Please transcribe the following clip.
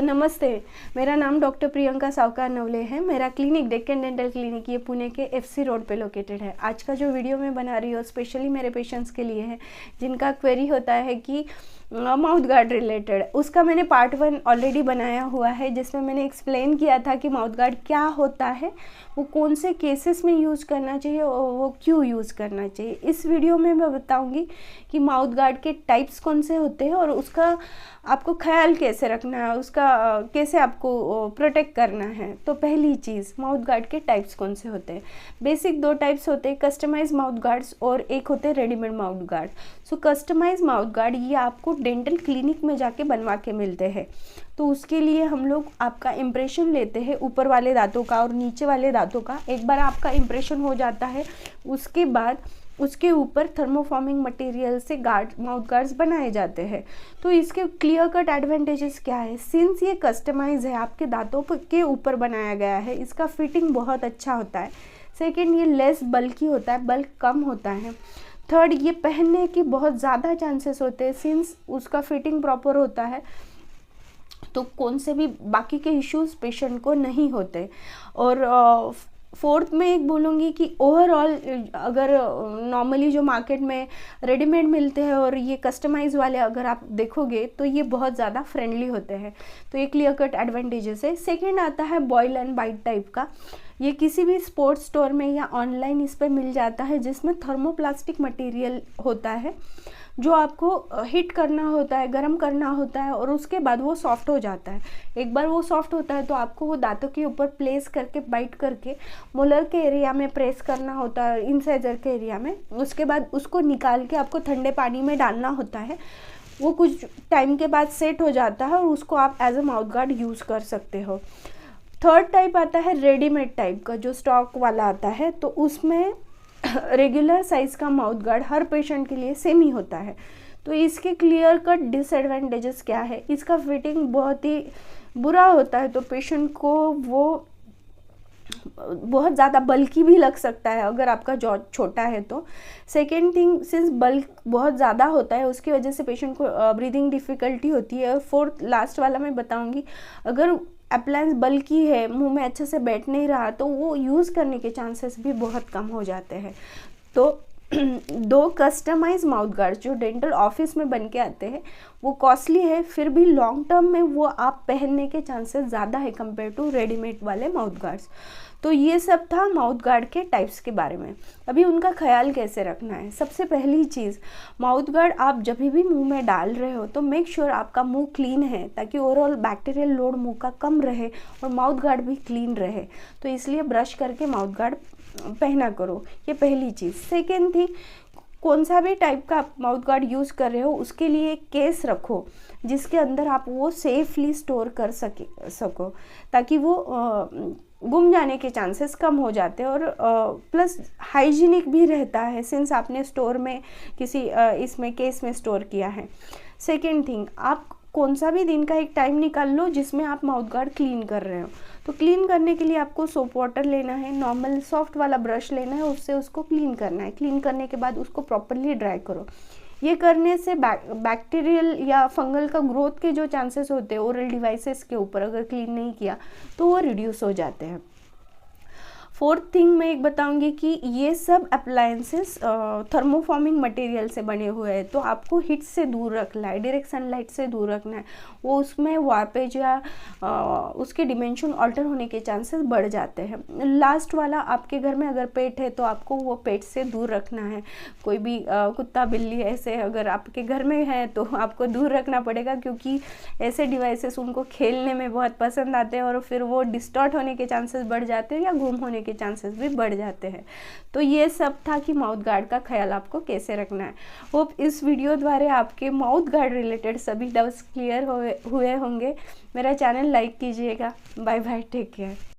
नमस्ते। मेरा नाम डॉक्टर प्रियंका सावकार नवले है। मेरा क्लिनिक डेक्कन डेंटल क्लिनिक ये पुणे के एफसी रोड पे लोकेटेड है। आज का जो वीडियो मैं बना रही हूँ स्पेशली मेरे पेशेंट्स के लिए है जिनका क्वेरी होता है कि माउथ गार्ड रिलेटेड। उसका मैंने पार्ट 1 ऑलरेडी बनाया हुआ है जिसमें मैंने एक्सप्लेन किया था कि माउथ गार्ड क्या होता है, वो कौन से केसेस में यूज़ करना चाहिए और वो क्यों यूज़ करना चाहिए। इस वीडियो में मैं बताऊंगी कि माउथ गार्ड के टाइप्स कौन से होते हैं और उसका आपको ख्याल कैसे रखना है, उसका कैसे आपको प्रोटेक्ट करना है। तो पहली चीज़, माउथ गार्ड के टाइप्स कौन से होते हैं। बेसिक 2 टाइप्स होते हैं, कस्टमाइज माउथ गार्ड्स और एक होते हैं रेडीमेड माउथ गार्ड। सो कस्टमाइज माउथ गार्ड ये आपको डेंटल क्लिनिक में जाके बनवा के मिलते हैं। तो उसके लिए हम लोग आपका इम्प्रेशन लेते हैं ऊपर वाले दांतों का और नीचे वाले दांतों का। एक बार आपका इम्प्रेशन हो जाता है उसके बाद उसके ऊपर थर्मोफॉर्मिंग मटेरियल से माउथ गार्ड्स बनाए जाते हैं। तो इसके क्लियर कट एडवांटेजेस क्या है। सिंस ये कस्टमाइज है, आपके दांतों के ऊपर बनाया गया है, इसका फिटिंग बहुत अच्छा होता है। सेकेंड, ये लेस बल्की होता है, बल्क कम होता है। थर्ड, ये पहनने की बहुत ज़्यादा चांसेस होते हैं सिंस उसका फिटिंग प्रॉपर होता है, तो कौन से भी बाकी के इश्यूज पेशेंट को नहीं होते। और फोर्थ में एक बोलूँगी कि ओवरऑल अगर नॉर्मली जो मार्केट में रेडीमेड मिलते हैं और ये कस्टमाइज वाले अगर आप देखोगे तो ये बहुत ज़्यादा फ्रेंडली होते हैं। तो ये क्लियर कट एडवांटेजेस है। सेकेंड आता है बॉयल एंड बाइट टाइप का। ये किसी भी स्पोर्ट्स स्टोर में या ऑनलाइन इस पर मिल जाता है जिसमें थर्मोप्लास्टिक मटेरियल होता है जो आपको हीट करना होता है, गर्म करना होता है और उसके बाद वो सॉफ्ट हो जाता है। एक बार वो सॉफ्ट होता है तो आपको वो दांतों के ऊपर प्लेस करके बाइट करके मोलर के एरिया में प्रेस करना होता है, इंसाइजर के एरिया में। उसके बाद उसको निकाल के आपको ठंडे पानी में डालना होता है। वो कुछ टाइम के बाद सेट हो जाता है और उसको आप as a mouth guard use कर सकते हो। थर्ड टाइप आता है रेडीमेड टाइप का, जो स्टॉक वाला आता है। तो उसमें रेगुलर साइज़ का माउथ गार्ड हर पेशेंट के लिए सेम ही होता है। तो इसके क्लियर कट डिसएडवांटेजेस क्या है। इसका फिटिंग बहुत ही बुरा होता है तो पेशेंट को वो बहुत ज़्यादा बल्कि भी लग सकता है अगर आपका जॉ छोटा है तो। सेकेंड थिंग, सिंस बल्क बहुत ज़्यादा होता है उसकी वजह से पेशेंट को ब्रीदिंग डिफ़िकल्टी होती है। फोर्थ लास्ट वाला मैं बताऊंगी, अगर अप्लायंस बल्कि है, मुंह में अच्छे से बैठ नहीं रहा, तो वो यूज़ करने के चांसेस भी बहुत कम हो जाते हैं। तो 2 कस्टमाइज माउथ गार्ड जो डेंटल ऑफिस में बन के आते हैं वो कॉस्टली है, फिर भी लॉन्ग टर्म में वो आप पहनने के चांसेस ज़्यादा है कंपेयर टू रेडीमेड वाले माउथ गार्ड्स। तो ये सब था माउथ गार्ड के टाइप्स के बारे में। अभी उनका ख्याल कैसे रखना है। सबसे पहली चीज़, माउथ गार्ड आप जब भी मुंह में डाल रहे हो तो मेक श्योर आपका मुंह क्लीन है ताकि ओवरऑल बैक्टीरियल लोड मुंह का कम रहे और माउथ गार्ड भी क्लीन रहे। तो इसलिए ब्रश करके माउथ गार्ड पहना करो, ये पहली चीज़। सेकेंड थिंग, कौन सा भी टाइप का आप माउथ गार्ड यूज़ कर रहे हो उसके लिए एक केस रखो जिसके अंदर आप वो सेफली स्टोर कर सको ताकि वो गुम जाने के चांसेस कम हो जाते हैं और प्लस हाइजीनिक भी रहता है सिंस आपने स्टोर में किसी इसमें केस में स्टोर किया है। सेकेंड थिंग, आप कौन सा भी दिन का एक टाइम निकाल लो जिसमें आप माउथ गार्ड क्लीन कर रहे हो। तो क्लीन करने के लिए आपको सोप वाटर लेना है, नॉर्मल सॉफ्ट वाला ब्रश लेना है, उससे उसको क्लीन करना है। क्लीन करने के बाद उसको प्रॉपरली ड्राई करो। ये करने से बैक्टीरियल या फंगल का ग्रोथ के जो चांसेस होते हैं ओरल डिवाइसेस के ऊपर अगर क्लीन नहीं किया तो वो रिड्यूस हो जाते हैं। फोर्थ थिंग मैं एक बताऊंगी कि ये सब अप्लायंसेस थर्मोफॉर्मिंग मटेरियल से बने हुए हैं तो आपको हीट से दूर रखना है, डायरेक्ट सनलाइट से दूर रखना है। वो उसमें वार्पेज या उसके डिमेंशन ऑल्टर होने के चांसेस बढ़ जाते हैं। लास्ट वाला, आपके घर में अगर पेट है तो आपको वो पेट से दूर रखना है। कोई भी कुत्ता बिल्ली ऐसे अगर आपके घर में है तो आपको दूर रखना पड़ेगा क्योंकि ऐसे डिवाइसेस उनको खेलने में बहुत पसंद आते हैं और फिर वो डिस्टॉर्ट होने के चांसेस बढ़ जाते हैं या गुम होने के चांसेस भी बढ़ जाते हैं। तो ये सब था कि माउथ गार्ड का ख्याल आपको कैसे रखना है। होप इस वीडियो द्वारा आपके माउथ गार्ड रिलेटेड सभी डाउट्स क्लियर हुए होंगे। मेरा चैनल लाइक कीजिएगा। Bye bye, take care.